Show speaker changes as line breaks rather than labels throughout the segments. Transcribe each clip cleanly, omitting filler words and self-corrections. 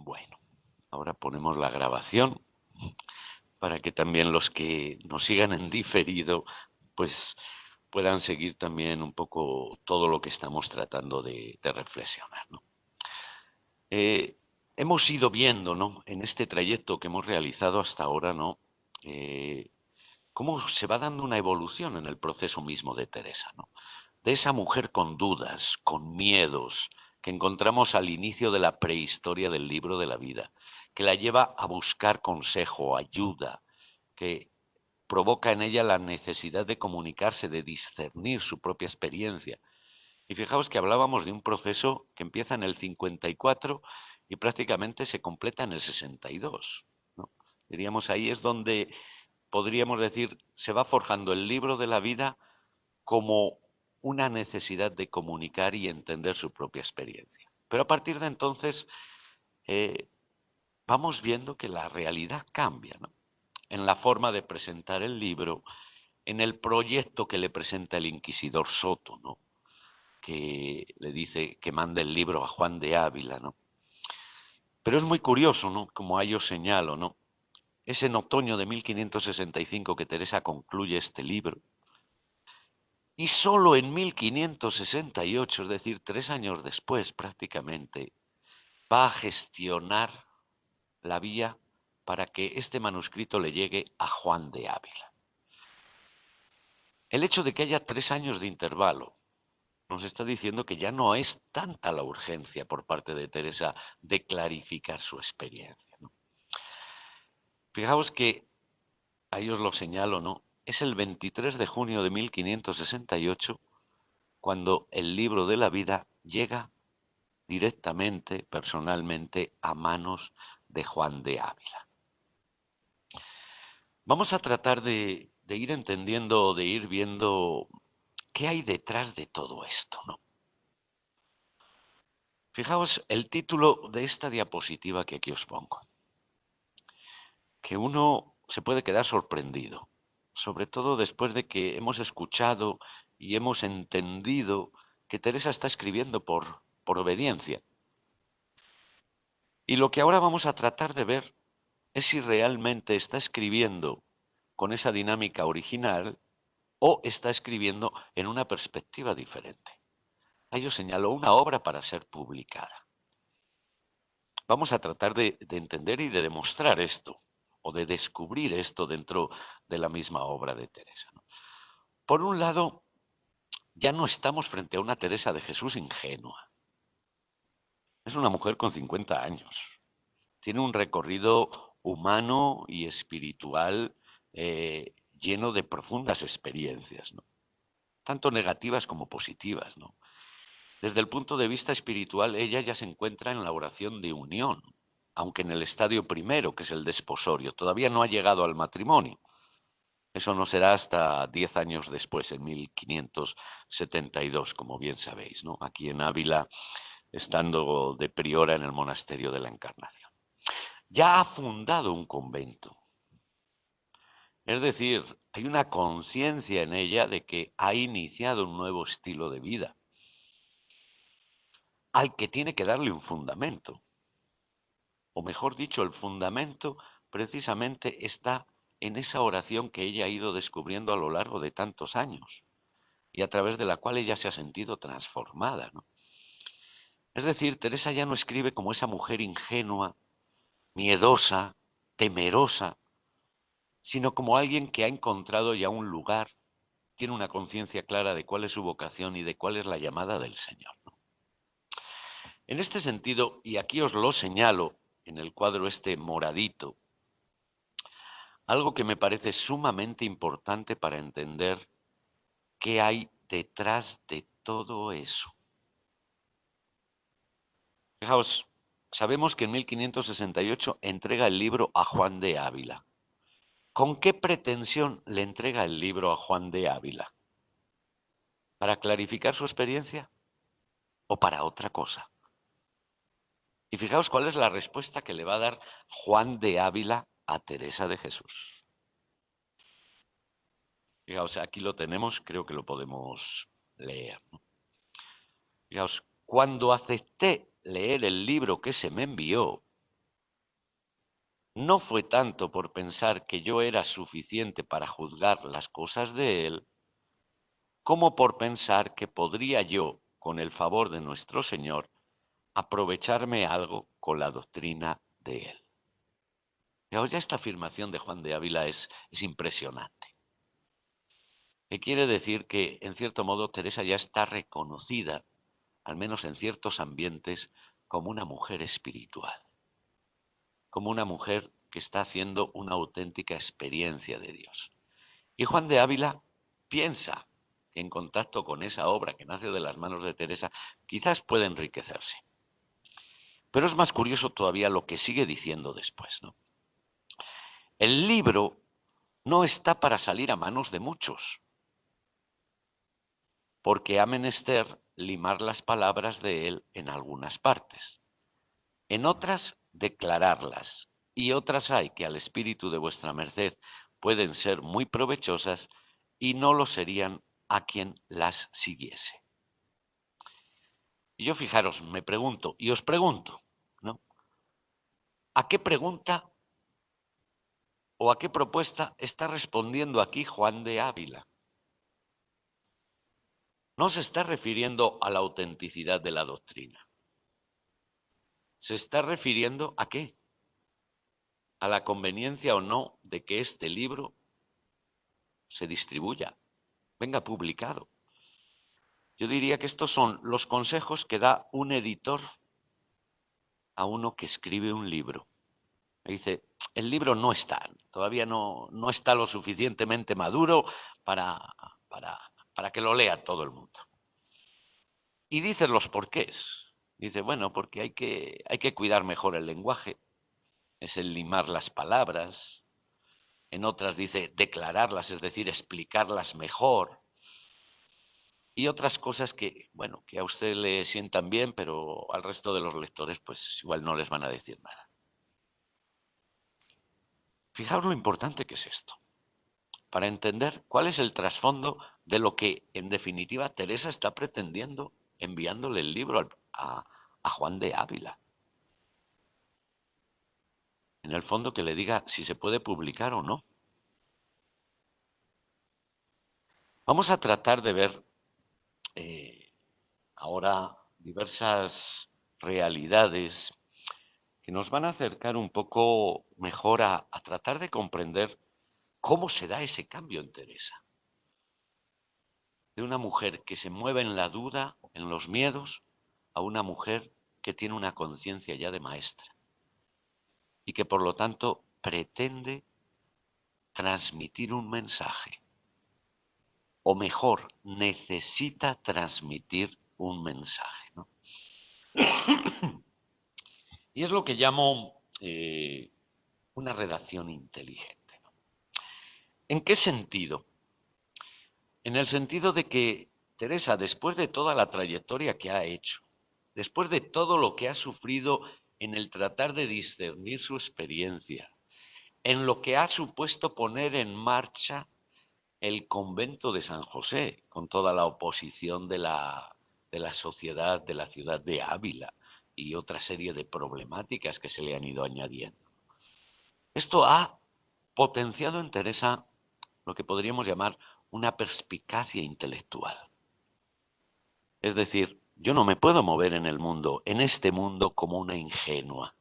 Bueno, ahora ponemos la grabación para que también los que nos sigan en diferido, pues puedan seguir también un poco todo lo que estamos tratando de reflexionar, ¿no? Hemos ido viendo, ¿no? En este trayecto que hemos realizado hasta ahora, ¿no? Eh, Cómo se va dando una evolución en el proceso mismo de Teresa, ¿no? De esa mujer con dudas, con miedos, que encontramos al inicio de la prehistoria del libro de la vida, que la lleva a buscar consejo, ayuda, que provoca en ella la necesidad de comunicarse, de discernir su propia experiencia. Y fijaos que hablábamos de un proceso que empieza en el 54 y prácticamente se completa en el 62, ¿no? Diríamos, ahí es donde podríamos decir se va forjando el libro de la vida como una necesidad de comunicar y entender su propia experiencia. Pero a partir de entonces eh, vamos viendo que la realidad cambia, ¿no? En la forma de presentar el libro, en el proyecto que le presenta el inquisidor Soto, ¿no? Que le dice que mande el libro a Juan de Ávila, ¿no? Pero es muy curioso, ¿no? Como ahí os señalo, ¿no? Es en otoño de 1565 que Teresa concluye este libro. Y solo en 1568, es decir, 3 años después prácticamente, va a gestionar la vía para que este manuscrito le llegue a Juan de Ávila. El hecho de que haya 3 años de intervalo nos está diciendo que ya no es tanta la urgencia por parte de Teresa de clarificar su experiencia, ¿no? Fijaos que, ahí os lo señalo, ¿no? Es el 23 de junio de 1568 cuando el libro de la vida llega directamente, personalmente, a manos de Juan de Ávila. Vamos a tratar de ir entendiendo, de ir viendo qué hay detrás de todo esto, ¿no? Fijaos el título de esta diapositiva que aquí os pongo, que uno se puede quedar sorprendido, sobre todo después de que hemos escuchado y hemos entendido que Teresa está escribiendo por obediencia. Y lo que ahora vamos a tratar de ver es si realmente está escribiendo con esa dinámica original o está escribiendo en una perspectiva diferente. Ahí os señaló una obra para ser publicada. Vamos a tratar de entender y de demostrar esto, o de descubrir esto dentro de la misma obra de Teresa, ¿no? Por un lado, ya no estamos frente a una Teresa de Jesús ingenua. Es una mujer con 50 años. Tiene un recorrido humano y espiritual lleno de profundas experiencias, ¿no? Tanto negativas como positivas, ¿no? Desde el punto de vista espiritual, ella ya se encuentra en la oración de unión, aunque en el estadio primero, que es el desposorio. Todavía no ha llegado al matrimonio. Eso no será hasta 10 años después, en 1572, como bien sabéis, ¿no? Aquí en Ávila, estando de priora en el monasterio de la Encarnación. Ya ha fundado un convento. Es decir, hay una conciencia en ella de que ha iniciado un nuevo estilo de vida, al que tiene que darle un fundamento. O mejor dicho, el fundamento precisamente está en esa oración que ella ha ido descubriendo a lo largo de tantos años y a través de la cual ella se ha sentido transformada, ¿no? Es decir, Teresa ya no escribe como esa mujer ingenua, miedosa, temerosa, sino como alguien que ha encontrado ya un lugar, tiene una conciencia clara de cuál es su vocación y de cuál es la llamada del Señor, ¿no? En este sentido, y aquí os lo señalo en el cuadro este moradito, algo que me parece sumamente importante para entender qué hay detrás de todo eso. Fijaos, sabemos que en 1568 entrega el libro a Juan de Ávila. ¿Con qué pretensión le entrega el libro a Juan de Ávila? ¿Para clarificar su experiencia o para otra cosa? Y fijaos cuál es la respuesta que le va a dar Juan de Ávila a Teresa de Jesús. Fijaos, aquí lo tenemos, creo que lo podemos leer, ¿no? Fijaos, cuando acepté leer el libro que se me envió, no fue tanto por pensar que yo era suficiente para juzgar las cosas de él, como por pensar que podría yo, con el favor de nuestro Señor, aprovecharme algo con la doctrina de él. Y ahora ya esta afirmación de Juan de Ávila es impresionante. Que quiere decir que, en cierto modo, Teresa ya está reconocida, al menos en ciertos ambientes, como una mujer espiritual, como una mujer que está haciendo una auténtica experiencia de Dios. Y Juan de Ávila piensa que en contacto con esa obra que nace de las manos de Teresa, quizás puede enriquecerse. Pero es más curioso todavía lo que sigue diciendo después, ¿no? El libro no está para salir a manos de muchos, porque ha menester limar las palabras de él en algunas partes, en otras declararlas, y otras hay que al espíritu de vuestra merced pueden ser muy provechosas y no lo serían a quien las siguiese. Y yo fijaros, me pregunto, y os pregunto, ¿no? ¿A qué pregunta o a qué propuesta está respondiendo aquí Juan de Ávila? No se está refiriendo a la autenticidad de la doctrina. ¿Se está refiriendo a qué? A la conveniencia o no de que este libro se distribuya, venga publicado. Yo diría que estos son los consejos que da un editor a uno que escribe un libro. Me dice, el libro no está, todavía no está lo suficientemente maduro para, para, para que lo lea todo el mundo. Y dice los porqués. Dice, bueno, porque hay que cuidar mejor el lenguaje, es el limar las palabras. En otras dice declararlas, es decir, explicarlas mejor. Y otras cosas que, bueno, que a usted le sientan bien, pero al resto de los lectores, pues igual no les van a decir nada. Fijaos lo importante que es esto, para entender cuál es el trasfondo de lo que, en definitiva, Teresa está pretendiendo enviándole el libro a Juan de Ávila. En el fondo que le diga si se puede publicar o no. Vamos a tratar de ver ahora diversas realidades que nos van a acercar un poco mejor a tratar de comprender cómo se da ese cambio en Teresa. De una mujer que se mueve en la duda, en los miedos, a una mujer que tiene una conciencia ya de maestra y que por lo tanto pretende transmitir un mensaje, o mejor, necesita transmitir un mensaje, ¿no? Y es lo que llamo una redacción inteligente, ¿no? ¿En qué sentido? En el sentido de que Teresa, después de toda la trayectoria que ha hecho, después de todo lo que ha sufrido en el tratar de discernir su experiencia, en lo que ha supuesto poner en marcha el convento de San José, con toda la oposición de la sociedad de la ciudad de Ávila y otra serie de problemáticas que se le han ido añadiendo. Esto ha potenciado en Teresa lo que podríamos llamar una perspicacia intelectual. Es decir, yo no me puedo mover en el mundo, en este mundo, como una ingenua.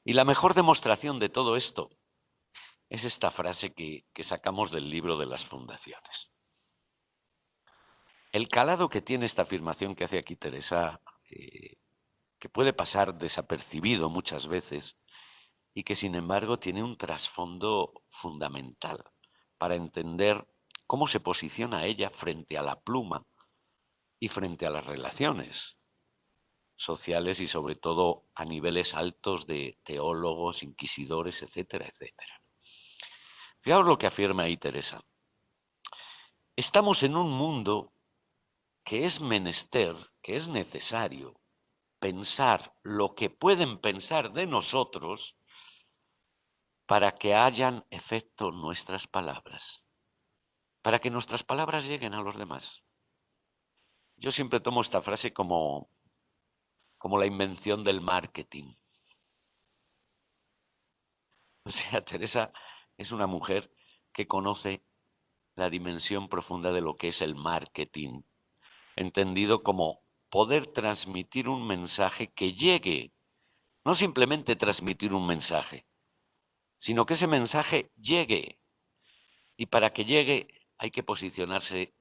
Y la mejor demostración de todo esto es esta frase que sacamos del libro de las fundaciones. El calado que tiene esta afirmación que hace aquí Teresa, que puede pasar desapercibido muchas veces y que sin embargo tiene un trasfondo fundamental para entender cómo se posiciona ella frente a la pluma y frente a las relaciones sociales y sobre todo a niveles altos de teólogos, inquisidores, etcétera, etcétera. Fijaos lo que afirma ahí Teresa. Estamos en un mundo que es menester, que es necesario pensar lo que pueden pensar de nosotros para que hayan efecto nuestras palabras, para que nuestras palabras lleguen a los demás. Yo siempre tomo esta frase como la invención del marketing. O sea, Teresa es una mujer que conoce la dimensión profunda de lo que es el marketing, entendido como poder transmitir un mensaje que llegue, no simplemente transmitir un mensaje, sino que ese mensaje llegue. Y para que llegue hay que posicionarse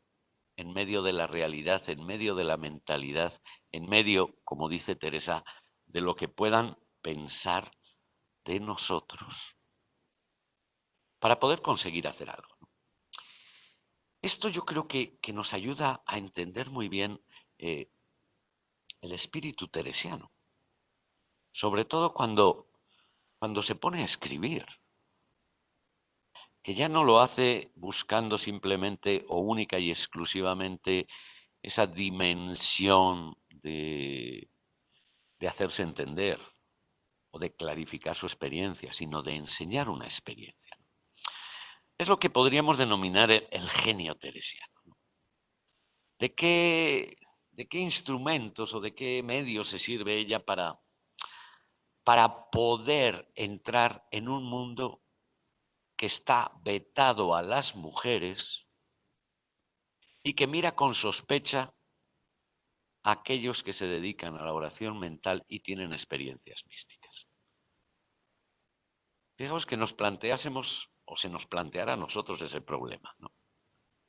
en medio de la realidad, en medio de la mentalidad, en medio, como dice Teresa, de lo que puedan pensar de nosotros, para poder conseguir hacer algo. Esto yo creo que nos ayuda a entender muy bien eh, el espíritu teresiano, sobre todo cuando se pone a escribir, que ya no lo hace buscando simplemente o única y exclusivamente esa dimensión de hacerse entender o de clarificar su experiencia, sino de enseñar una experiencia. Es lo que podríamos denominar el genio teresiano. ¿De qué instrumentos o de qué medios se sirve ella para poder entrar en un mundo que está vetado a las mujeres y que mira con sospecha a aquellos que se dedican a la oración mental y tienen experiencias místicas? Fijaos que nos planteásemos o se nos planteara a nosotros ese problema, ¿no?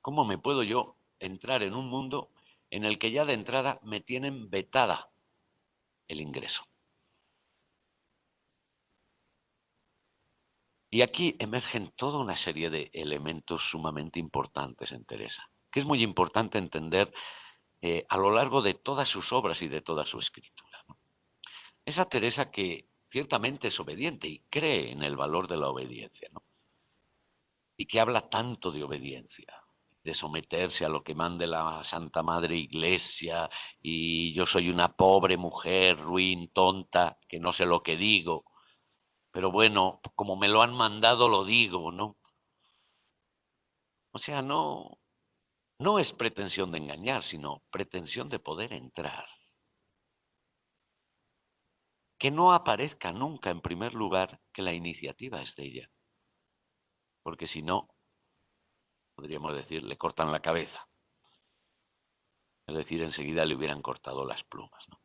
¿Cómo me puedo yo entrar en un mundo en el que ya de entrada me tienen vetada el ingreso? Y aquí emergen toda una serie de elementos sumamente importantes en Teresa, que es muy importante entender a lo largo de todas sus obras y de toda su escritura, ¿no? Esa Teresa que ciertamente es obediente y cree en el valor de la obediencia, ¿no? Y que habla tanto de obediencia, de someterse a lo que mande la Santa Madre Iglesia, y yo soy una pobre mujer, ruin, tonta, que no sé lo que digo, pero bueno, como me lo han mandado lo digo, ¿no? O sea, no es pretensión de engañar, sino pretensión de poder entrar. Que no aparezca nunca en primer lugar que la iniciativa es de ella, porque si no, podríamos decir, le cortan la cabeza. Es decir, enseguida le hubieran cortado las plumas, ¿no?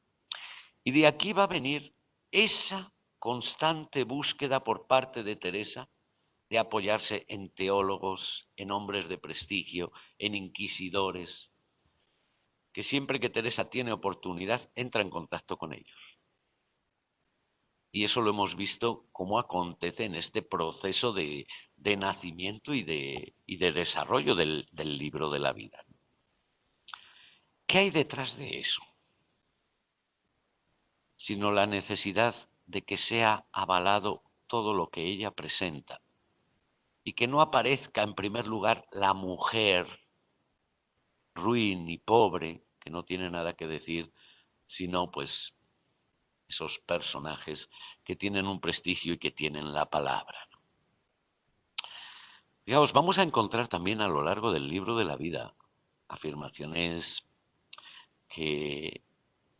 Y de aquí va a venir esa constante búsqueda por parte de Teresa de apoyarse en teólogos, en hombres de prestigio, en inquisidores, que siempre que Teresa tiene oportunidad entra en contacto con ellos. Y eso lo hemos visto cómo acontece en este proceso de nacimiento y de desarrollo del libro de la vida. ¿Qué hay detrás de eso? Sino la necesidad de que sea avalado todo lo que ella presenta y que no aparezca en primer lugar la mujer ruin y pobre, que no tiene nada que decir, sino pues esos personajes que tienen un prestigio y que tienen la palabra. Fijaos, vamos a encontrar también a lo largo del libro de la vida afirmaciones que,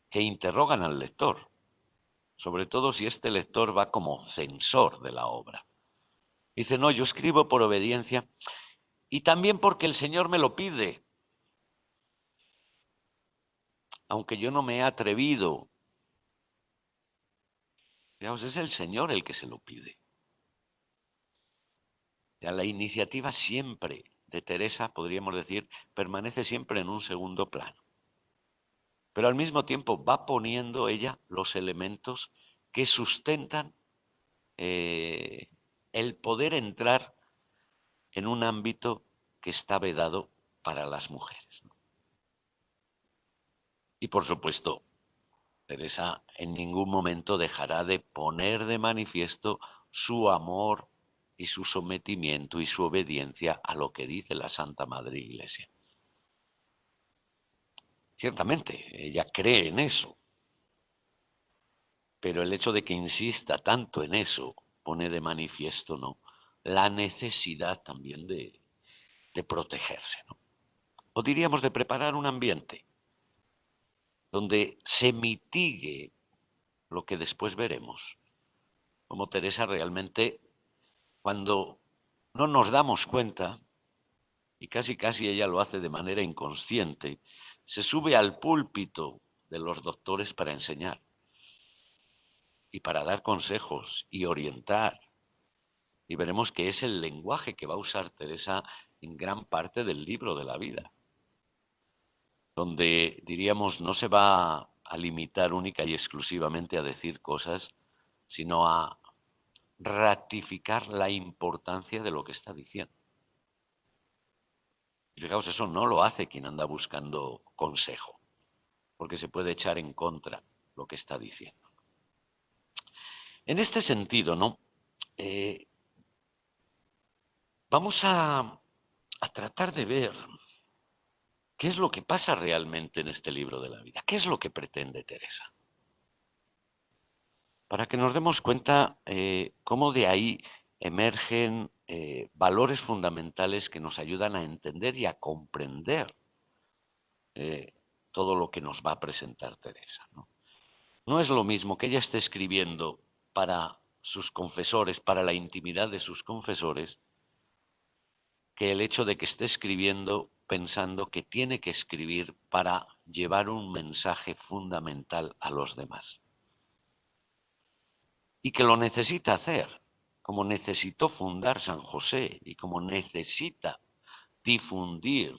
que interrogan al lector, sobre todo si este lector va como censor de la obra. Dice, no, yo escribo por obediencia y también porque el Señor me lo pide, aunque yo no me he atrevido. Fijaos, es el Señor el que se lo pide. Ya la iniciativa siempre de Teresa, podríamos decir, permanece siempre en un segundo plano. Pero al mismo tiempo va poniendo ella los elementos que sustentan el poder entrar en un ámbito que está vedado para las mujeres, ¿no? Y por supuesto, Teresa en ningún momento dejará de poner de manifiesto su amor y su sometimiento y su obediencia a lo que dice la Santa Madre Iglesia. Ciertamente, ella cree en eso, pero el hecho de que insista tanto en eso pone de manifiesto, ¿no?, la necesidad también de protegerse, ¿no? O diríamos de preparar un ambiente donde se mitigue lo que después veremos, como Teresa realmente cuando no nos damos cuenta, y casi ella lo hace de manera inconsciente, se sube al púlpito de los doctores para enseñar y para dar consejos y orientar. Y veremos que es el lenguaje que va a usar Teresa en gran parte del libro de la vida, donde diríamos no se va a limitar única y exclusivamente a decir cosas, sino a ratificar la importancia de lo que está diciendo. Y fijaos, eso no lo hace quien anda buscando consejo, porque se puede echar en contra lo que está diciendo. En este sentido, ¿no? Vamos a tratar de ver qué es lo que pasa realmente en este libro de la vida, qué es lo que pretende Teresa. Para que nos demos cuenta cómo de ahí emergen valores fundamentales que nos ayudan a entender y a comprender todo lo que nos va a presentar Teresa, ¿no? No es lo mismo que ella esté escribiendo para sus confesores, para la intimidad de sus confesores, que el hecho de que esté escribiendo pensando que tiene que escribir para llevar un mensaje fundamental a los demás. Y que lo necesita hacer, como necesitó fundar San José y como necesita difundir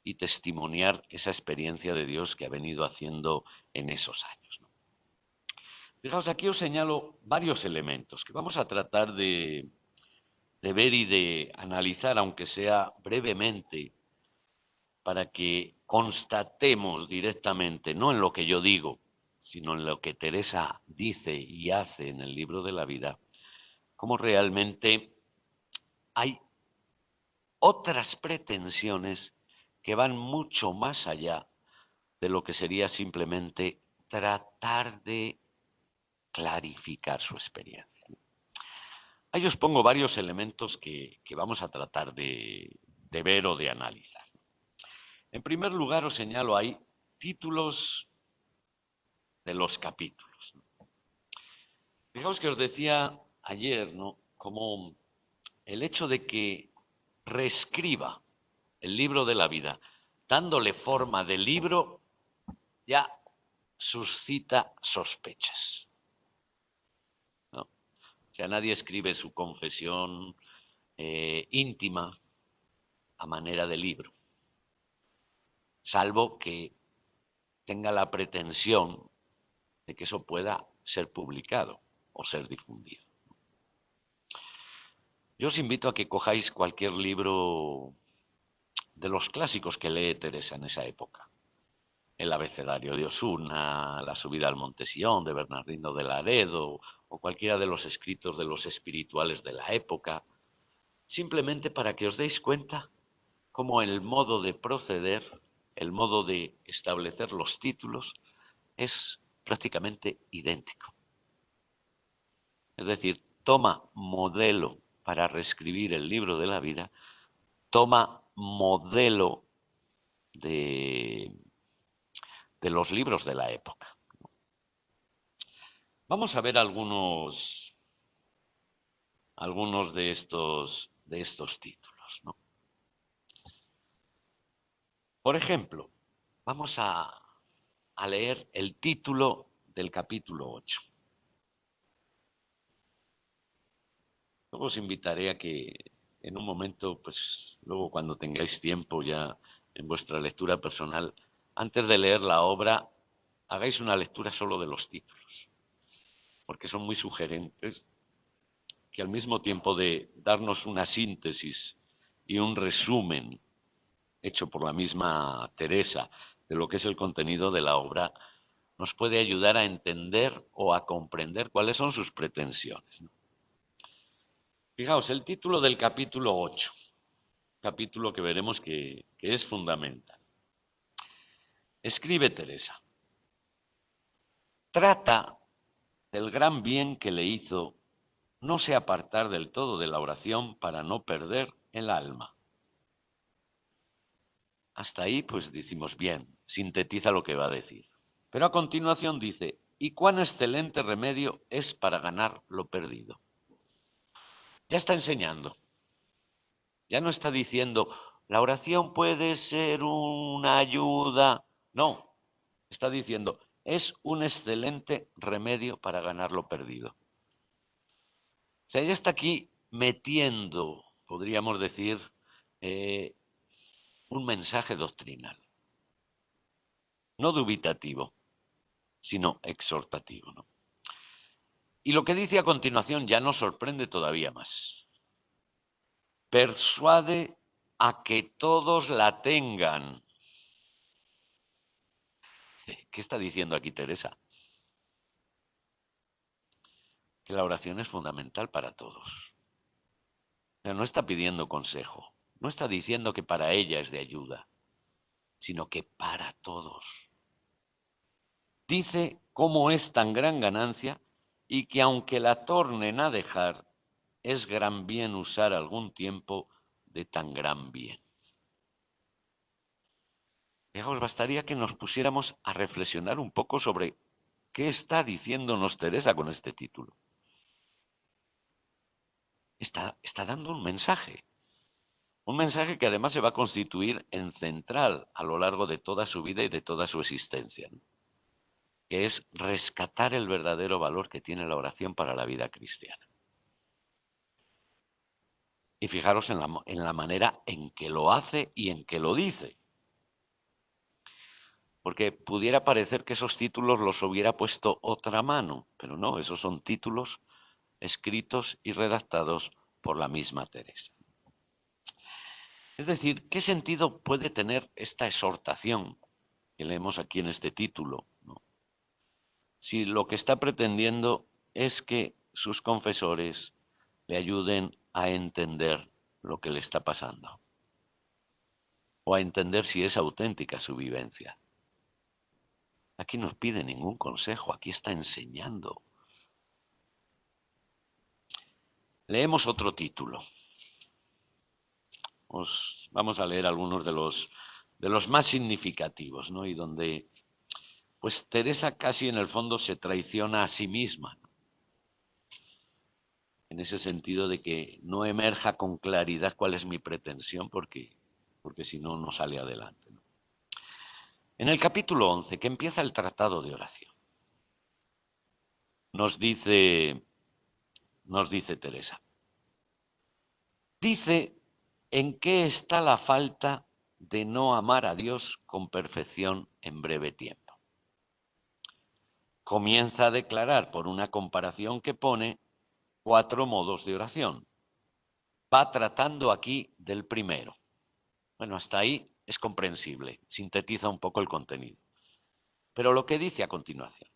y testimoniar esa experiencia de Dios que ha venido haciendo en esos años, ¿no? Fijaos, aquí os señalo varios elementos que vamos a tratar de ver y de analizar, aunque sea brevemente, para que constatemos directamente, no en lo que yo digo, sino en lo que Teresa dice y hace en el libro de la vida, cómo realmente hay otras pretensiones que van mucho más allá de lo que sería simplemente tratar de clarificar su experiencia. Ahí os pongo varios elementos que vamos a tratar de ver o de analizar. En primer lugar, os señalo ahí títulos de los capítulos. Fijaos que os decía ayer, ¿no? Como el hecho de que reescriba el libro de la vida, dándole forma de libro, ya suscita sospechas, ¿no? O sea, nadie escribe su confesión íntima a manera de libro, salvo que tenga la pretensión de que eso pueda ser publicado o ser difundido. Yo os invito a que cojáis cualquier libro de los clásicos que lee Teresa en esa época. El abecedario de Osuna, la subida al Monte Sión de Bernardino de Laredo o cualquiera de los escritos de los espirituales de la época, simplemente para que os deis cuenta cómo el modo de proceder, el modo de establecer los títulos es prácticamente idéntico. Es decir, toma modelo para reescribir el libro de la vida, toma modelo de los libros de la época. Vamos a ver algunos de estos títulos, ¿no? Por ejemplo, vamos a leer el título del capítulo 8. Luego os invitaré a que en un momento, pues luego cuando tengáis tiempo ya en vuestra lectura personal, antes de leer la obra, hagáis una lectura solo de los títulos, porque son muy sugerentes, que al mismo tiempo de darnos una síntesis y un resumen hecho por la misma Teresa de lo que es el contenido de la obra, nos puede ayudar a entender o a comprender cuáles son sus pretensiones, ¿no? Fijaos, el título del capítulo 8, capítulo que veremos que es fundamental. Escribe Teresa: trata del gran bien que le hizo no se apartar del todo de la oración para no perder el alma. Hasta ahí, pues decimos bien, sintetiza lo que va a decir. Pero a continuación dice, ¿y cuán excelente remedio es para ganar lo perdido? Ya está enseñando. Ya no está diciendo, la oración puede ser una ayuda. No, está diciendo, es un excelente remedio para ganar lo perdido. O sea, ella está aquí metiendo, podríamos decir, eh, un mensaje doctrinal. No dubitativo, sino exhortativo, ¿no? Y lo que dice a continuación ya nos sorprende todavía más. Persuade a que todos la tengan. ¿Qué está diciendo aquí Teresa? Que la oración es fundamental para todos. O sea, no está pidiendo consejo, no está diciendo que para ella es de ayuda, sino que para todos. Dice cómo es tan gran ganancia y que aunque la tornen a dejar, es gran bien usar algún tiempo de tan gran bien. Fijaos, bastaría que nos pusiéramos a reflexionar un poco sobre qué está diciéndonos Teresa con este título. Está dando un mensaje que además se va a constituir en central a lo largo de toda su vida y de toda su existencia, ¿no? Que es rescatar el verdadero valor que tiene la oración para la vida cristiana. Y fijaros en la manera en que lo hace y en que lo dice. Porque pudiera parecer que esos títulos los hubiera puesto otra mano, pero no, esos son títulos escritos y redactados por la misma Teresa. Es decir, ¿qué sentido puede tener esta exhortación que leemos aquí en este título, ¿no? Si lo que está pretendiendo es que sus confesores le ayuden a entender lo que le está pasando o a entender si es auténtica su vivencia? Aquí no pide ningún consejo, aquí está enseñando. Leemos otro título. Vamos a leer algunos de los más significativos, ¿no? Y donde, pues Teresa casi en el fondo se traiciona a sí misma, ¿no? En ese sentido de que no emerja con claridad cuál es mi pretensión, porque si no, no sale adelante, ¿no? En el capítulo 11, que empieza el tratado de oración, nos dice Teresa, dice en qué está la falta de no amar a Dios con perfección en breve tiempo. Comienza a declarar por una comparación que pone 4 modos de oración. Va tratando aquí del primero. Bueno, hasta ahí es comprensible, sintetiza un poco el contenido. Pero lo que dice a continuación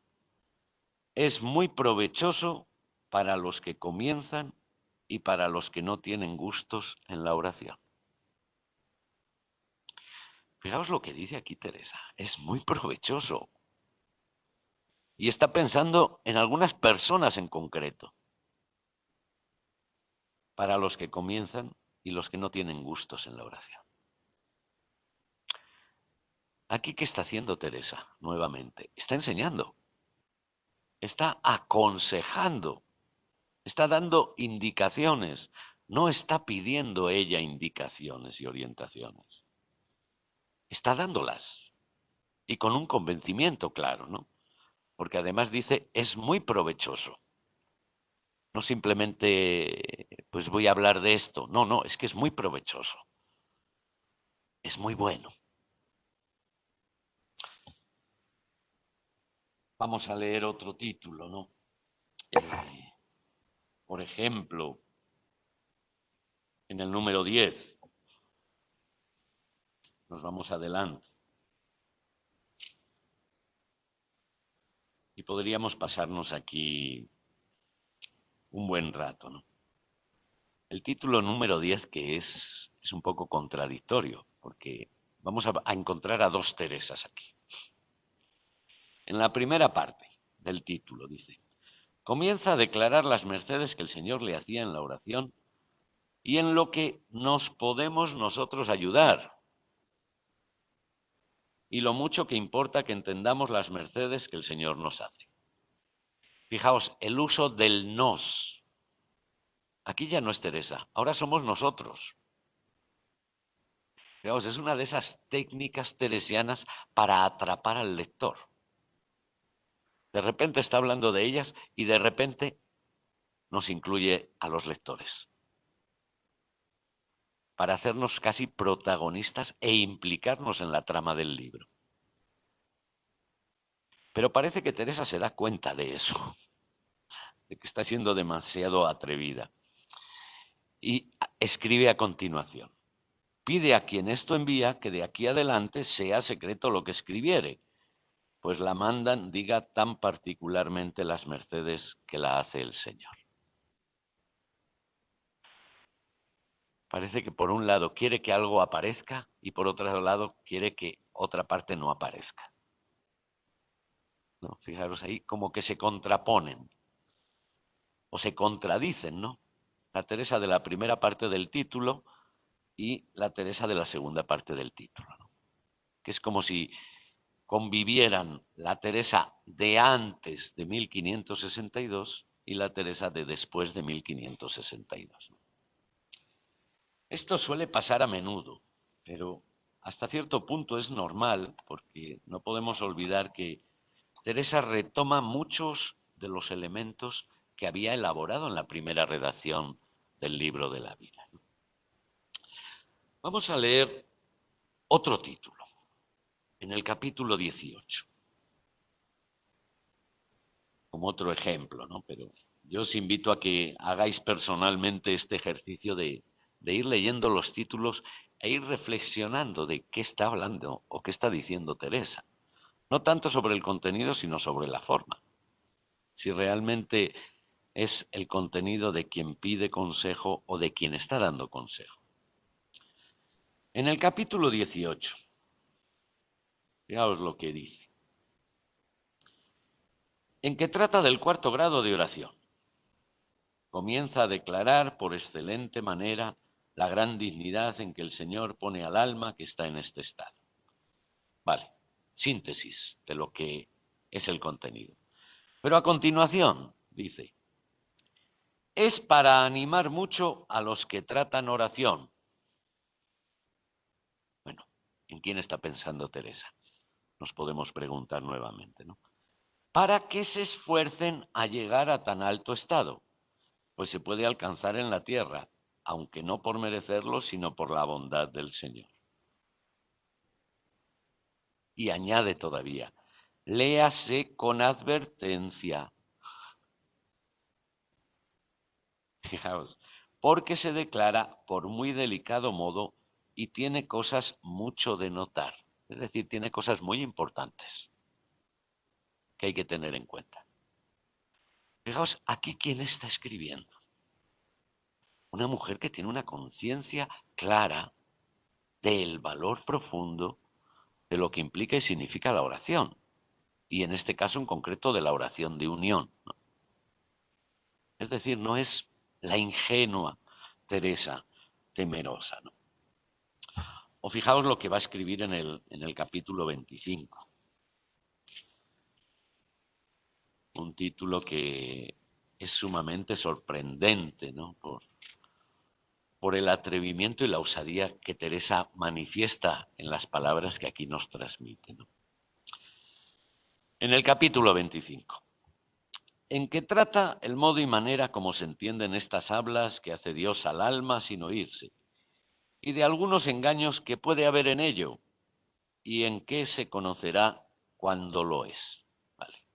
es muy provechoso para los que comienzan y para los que no tienen gustos en la oración. Fijaos lo que dice aquí Teresa, es muy provechoso. Y está pensando en algunas personas en concreto, para los que comienzan y los que no tienen gustos en la oración. Aquí, ¿qué está haciendo Teresa nuevamente? Está enseñando, está aconsejando, está dando indicaciones, no está pidiendo ella indicaciones y orientaciones, está dándolas y con un convencimiento claro, ¿no? Porque además dice, es muy provechoso. No simplemente, pues voy a hablar de esto. No, no, es que es muy provechoso. Es muy bueno. Vamos a leer otro título, ¿no? Por ejemplo, en el número 10, nos vamos adelante. Y podríamos pasarnos aquí un buen rato, ¿no? El título número 10 que es un poco contradictorio, porque vamos a encontrar a 2 Teresas aquí. En la primera parte del título dice, comienza a declarar las mercedes que el Señor le hacía en la oración y en lo que nos podemos nosotros ayudar, y lo mucho que importa que entendamos las mercedes que el Señor nos hace. Fijaos, el uso del nos. Aquí ya no es Teresa, ahora somos nosotros. Fijaos, es una de esas técnicas teresianas para atrapar al lector. De repente está hablando de ellas y de repente nos incluye a los lectores, para hacernos casi protagonistas e implicarnos en la trama del libro. Pero parece que Teresa se da cuenta de eso, de que está siendo demasiado atrevida. Y escribe a continuación: pide a quien esto envía que de aquí adelante sea secreto lo que escribiere, pues la mandan diga tan particularmente las mercedes que la hace el Señor. Parece que por un lado quiere que algo aparezca y por otro lado quiere que otra parte no aparezca, ¿no? Fijaros ahí como que se contraponen o se contradicen, ¿no? La Teresa de la primera parte del título y la Teresa de la segunda parte del título, ¿no? Que es como si convivieran la Teresa de antes de 1562 y la Teresa de después de 1562. Esto suele pasar a menudo, pero hasta cierto punto es normal porque no podemos olvidar que Teresa retoma muchos de los elementos que había elaborado en la primera redacción del libro de la vida. Vamos a leer otro título, en el capítulo 18, como otro ejemplo, ¿no? Pero yo os invito a que hagáis personalmente este ejercicio de ir leyendo los títulos e ir reflexionando de qué está hablando o qué está diciendo Teresa. No tanto sobre el contenido, sino sobre la forma. Si realmente es el contenido de quien pide consejo o de quien está dando consejo. En el capítulo 18, fijaos lo que dice, en que trata del cuarto grado de oración. Comienza a declarar por excelente manera la gran dignidad en que el Señor pone al alma que está en este estado. Vale, síntesis de lo que es el contenido. Pero a continuación dice, es para animar mucho a los que tratan oración. Bueno, ¿en quién está pensando Teresa? Nos podemos preguntar nuevamente, ¿no? Para que se esfuercen a llegar a tan alto estado, pues se puede alcanzar en la tierra, aunque no por merecerlo, sino por la bondad del Señor. Y añade todavía, léase con advertencia. Fijaos, porque se declara por muy delicado modo y tiene cosas mucho de notar. Es decir, tiene cosas muy importantes que hay que tener en cuenta. Fijaos, aquí quién está escribiendo. Una mujer que tiene una conciencia clara del valor profundo de lo que implica y significa la oración. Y en este caso en concreto de la oración de unión, ¿no? Es decir, no es la ingenua Teresa temerosa, ¿no? O fijaos lo que va a escribir en el capítulo 25. Un título que es sumamente sorprendente, ¿no? Por el atrevimiento y la osadía que Teresa manifiesta en las palabras que aquí nos transmite, ¿no? En el capítulo 25, en que trata el modo y manera como se entienden estas hablas que hace Dios al alma sin oírse, y de algunos engaños que puede haber en ello, y en qué se conocerá cuando lo es. Vale.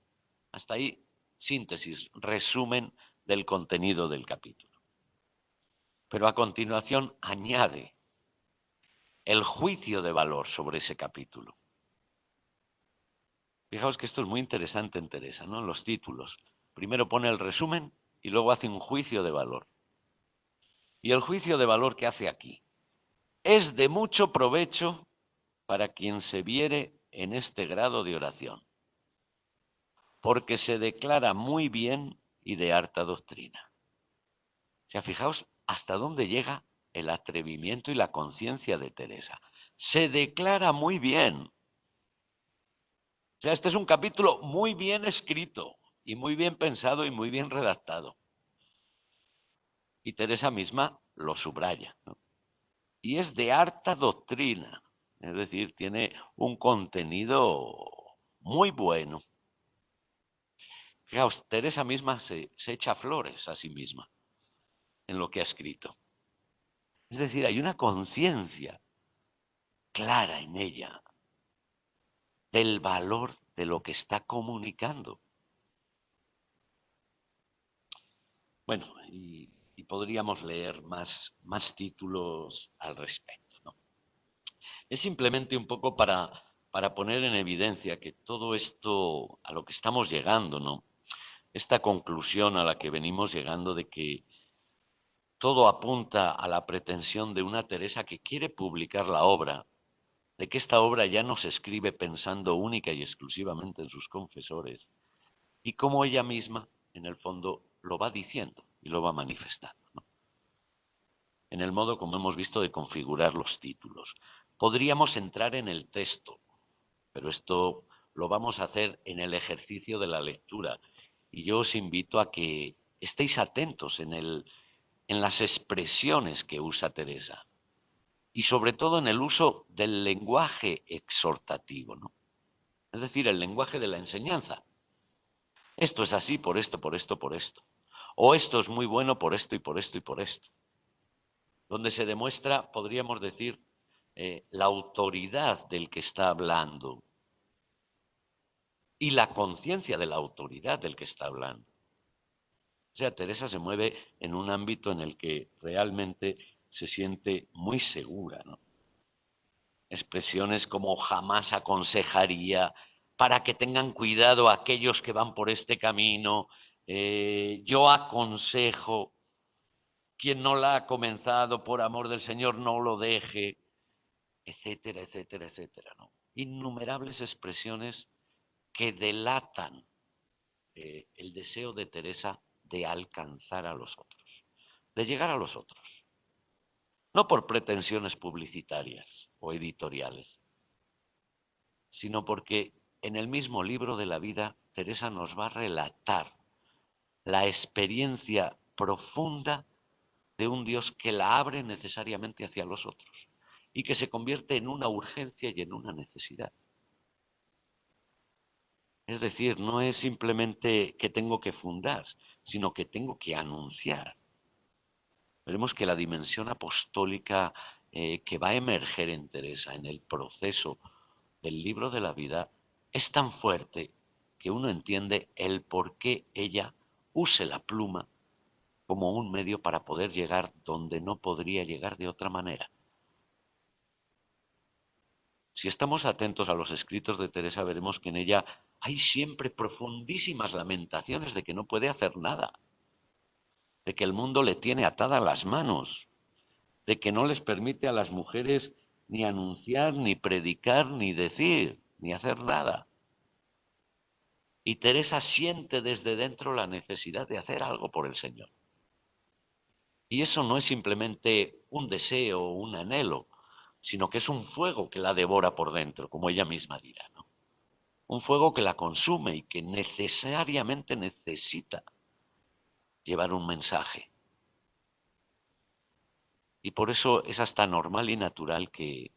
Hasta ahí, síntesis, resumen del contenido del capítulo. Pero a continuación añade el juicio de valor sobre ese capítulo. Fijaos que esto es muy interesante en Teresa, ¿no? En los títulos. Primero pone el resumen y luego hace un juicio de valor. Y el juicio de valor que hace aquí es de mucho provecho para quien se viere en este grado de oración, porque se declara muy bien y de harta doctrina. O sea, fijaos hasta dónde llega el atrevimiento y la conciencia de Teresa. Se declara muy bien. O sea, este es un capítulo muy bien escrito y muy bien pensado y muy bien redactado. Y Teresa misma lo subraya, ¿no? Y es de harta doctrina, es decir, tiene un contenido muy bueno. Fijaos, Teresa misma se echa flores a sí misma en lo que ha escrito. Es decir, hay una conciencia clara en ella del valor de lo que está comunicando. Bueno, y podríamos leer más títulos al respecto, ¿no? Es simplemente un poco para poner en evidencia que todo esto a lo que estamos llegando, ¿no? Esta conclusión a la que venimos llegando de que todo apunta a la pretensión de una Teresa que quiere publicar la obra, de que esta obra ya no se escribe pensando única y exclusivamente en sus confesores, y como ella misma, en el fondo, lo va diciendo y lo va manifestando, ¿no? En el modo, como hemos visto, de configurar los títulos. Podríamos entrar en el texto, pero esto lo vamos a hacer en el ejercicio de la lectura. Y yo os invito a que estéis atentos en las expresiones que usa Teresa y sobre todo en el uso del lenguaje exhortativo, ¿no? Es decir, el lenguaje de la enseñanza. Esto es así por esto, por esto, por esto. O esto es muy bueno por esto y por esto y por esto. Donde se demuestra, podríamos decir, la autoridad del que está hablando y la conciencia de la autoridad del que está hablando. O sea, Teresa se mueve en un ámbito en el que realmente se siente muy segura, ¿no? Expresiones como jamás aconsejaría, para que tengan cuidado aquellos que van por este camino, yo aconsejo, quien no la ha comenzado, por amor del Señor, no lo deje, etcétera, etcétera, etcétera, ¿no? Innumerables expresiones que delatan el deseo de Teresa de alcanzar a los otros, de llegar a los otros, no por pretensiones publicitarias o editoriales, sino porque en el mismo libro de la vida Teresa nos va a relatar la experiencia profunda de un Dios que la abre necesariamente hacia los otros y que se convierte en una urgencia y en una necesidad. Es decir, no es simplemente que tengo que fundar, sino que tengo que anunciar. Veremos que la dimensión apostólica que va a emerger en Teresa en el proceso del libro de la vida es tan fuerte que uno entiende el por qué ella use la pluma como un medio para poder llegar donde no podría llegar de otra manera. Si estamos atentos a los escritos de Teresa, veremos que en ella hay siempre profundísimas lamentaciones de que no puede hacer nada, de que el mundo le tiene atadas las manos, de que no les permite a las mujeres ni anunciar, ni predicar, ni decir, ni hacer nada. Y Teresa siente desde dentro la necesidad de hacer algo por el Señor. Y eso no es simplemente un deseo o un anhelo, sino que es un fuego que la devora por dentro, como ella misma dirá, ¿no? Un fuego que la consume y que necesariamente necesita llevar un mensaje. Y por eso es hasta normal y natural que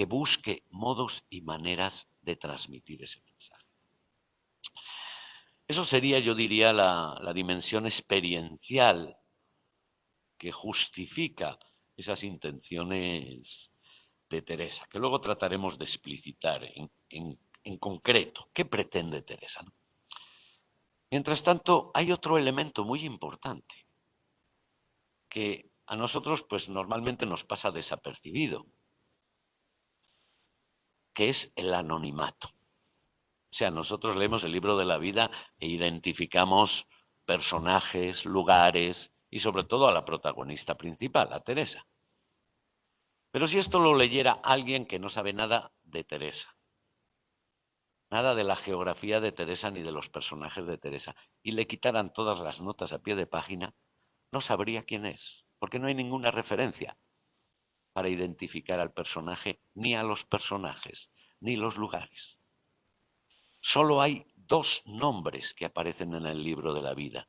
busque modos y maneras de transmitir ese mensaje. Eso sería, yo diría, la dimensión experiencial que justifica esas intenciones de Teresa, que luego trataremos de explicitar en concreto qué pretende Teresa, ¿no? Mientras tanto, hay otro elemento muy importante que a nosotros pues normalmente nos pasa desapercibido, que es el anonimato. O sea, nosotros leemos el libro de la vida e identificamos personajes, lugares y sobre todo a la protagonista principal, a Teresa. Pero si esto lo leyera alguien que no sabe nada de Teresa, nada de la geografía de Teresa ni de los personajes de Teresa, y le quitaran todas las notas a pie de página, no sabría quién es, porque no hay ninguna referencia para identificar al personaje, ni a los personajes, ni los lugares. Solo hay dos nombres que aparecen en el libro de la vida.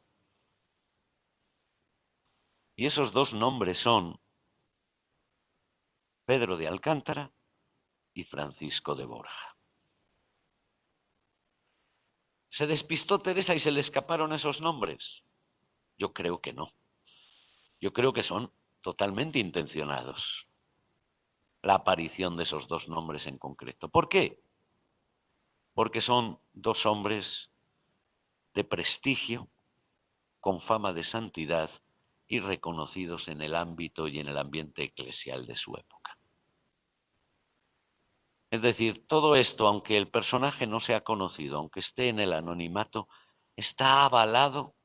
Y esos dos nombres son Pedro de Alcántara y Francisco de Borja. ¿Se despistó Teresa y se le escaparon esos nombres? Yo creo que no. Yo creo que son totalmente intencionados la aparición de esos dos nombres en concreto. ¿Por qué? Porque son dos hombres de prestigio, con fama de santidad y reconocidos en el ámbito y en el ambiente eclesial de su época. Es decir, todo esto, aunque el personaje no sea conocido, aunque esté en el anonimato, está avalado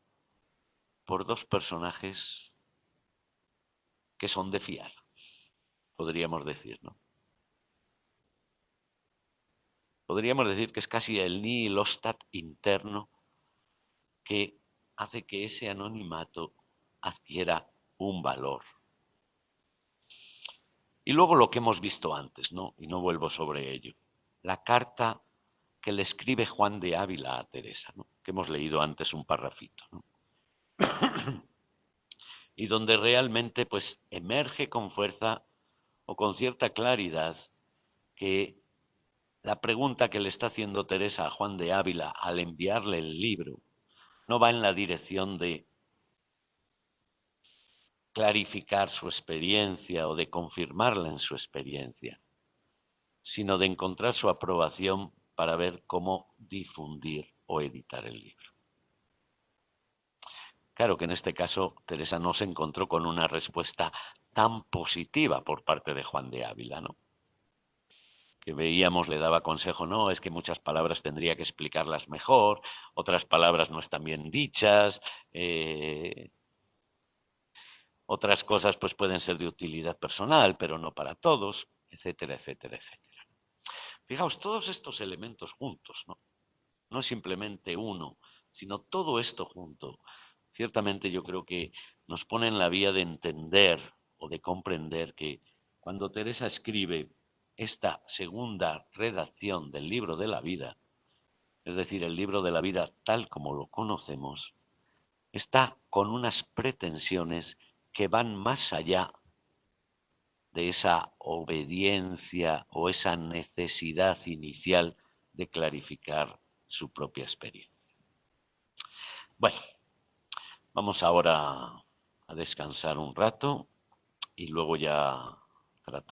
por dos personajes que son de fiar, podríamos decir, ¿no? Podríamos decir que es casi el nihil ostat interno que hace que ese anonimato adquiera un valor. Y luego lo que hemos visto antes, ¿no? Y no vuelvo sobre ello. La carta que le escribe Juan de Ávila a Teresa, ¿no? Que hemos leído antes un parrafito, ¿no? Y donde realmente pues emerge con fuerza o con cierta claridad que la pregunta que le está haciendo Teresa a Juan de Ávila al enviarle el libro no va en la dirección de clarificar su experiencia o de confirmarla en su experiencia, sino de encontrar su aprobación para ver cómo difundir o editar el libro. Claro que en este caso Teresa no se encontró con una respuesta tan positiva por parte de Juan de Ávila, ¿no? Que veíamos le daba consejo, no, es que muchas palabras tendría que explicarlas mejor, otras palabras no están bien dichas, otras cosas pues pueden ser de utilidad personal, pero no para todos, etcétera, etcétera, etcétera. Fijaos, todos estos elementos juntos, ¿no? No es simplemente uno, sino todo esto junto. Ciertamente yo creo que nos pone en la vía de entender o de comprender que cuando Teresa escribe esta segunda redacción del libro de la vida, es decir, el libro de la vida tal como lo conocemos, está con unas pretensiones que van más allá de esa obediencia o esa necesidad inicial de clarificar su propia experiencia. Bueno, vamos ahora a descansar un rato y luego ya tratamos.